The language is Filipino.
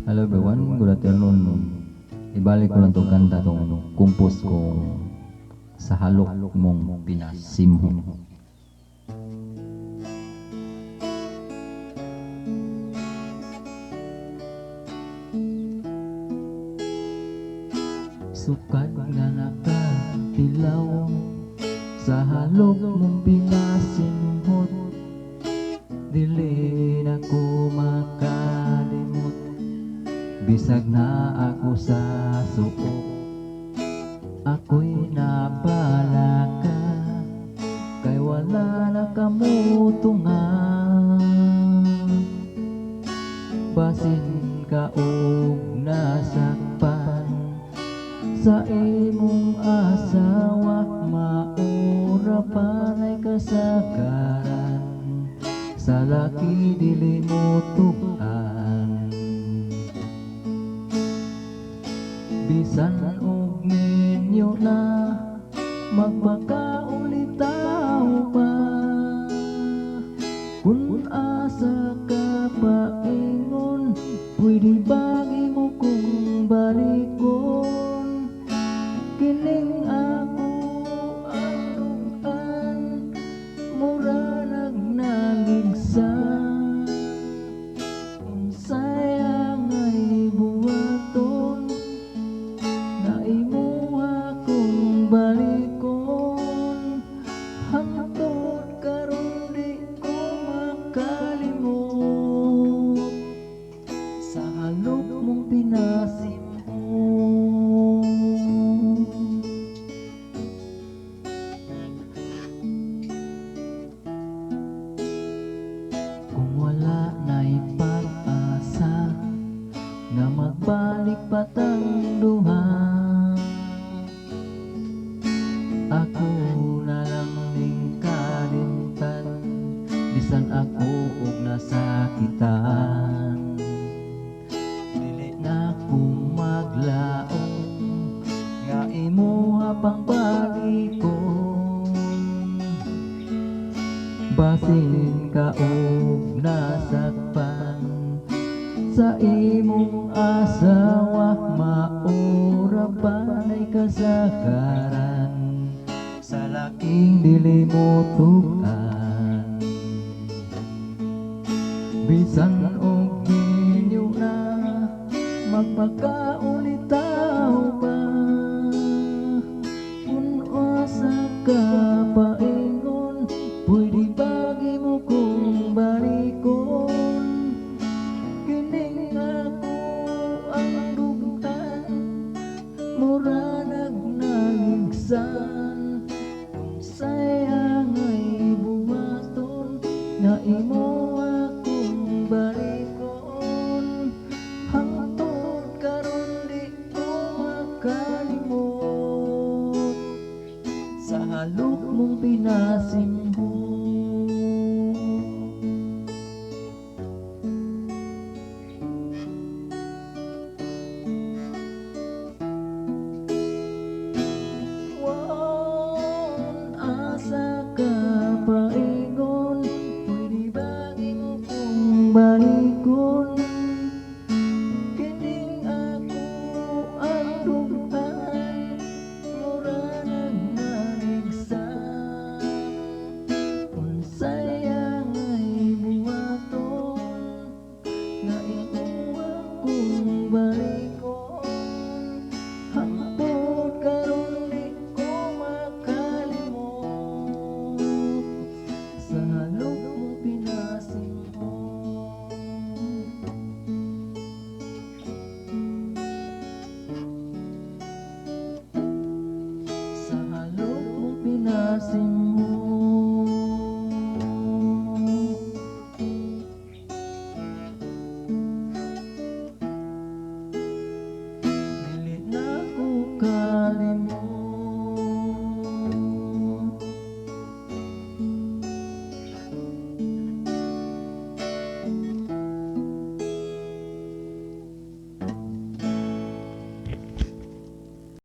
Hello everyone, good afternoon. Ibalik ko lang itong kanta itong kumpos ko sa halok mong pinasimhon. Sukat nga nakatilaw sa halok mong pinasimhot, dili na ko makalimot. Bisag na ako sa suko, ako'y nabala ka, kay wala na kamutungan. Basin ka og nasakpan sa imong asawa, maura panay kasagaran, sa laki dili mo tukan. Bisan og ninyo na magpakaulitaw pa, kung asa ka paingon, pwede bagi mo kong balikon. Kining ako anuan, mura nagnaligsa, sayang ay buwaton, naimuha kong balikon. Hangtod karon di ko makalimot sa halok mong pinasimhon. Kung wala na'y pag-asa nga magbalik patang duha, ako na lang ning kalimtan, bisan ako og nasakitan. Dili na ko maglaong nga imuha pang balikon. Basin ka og nasakpan sa imong asawa, maura panay kasagaran, sa laking dili mo tukan. Bisan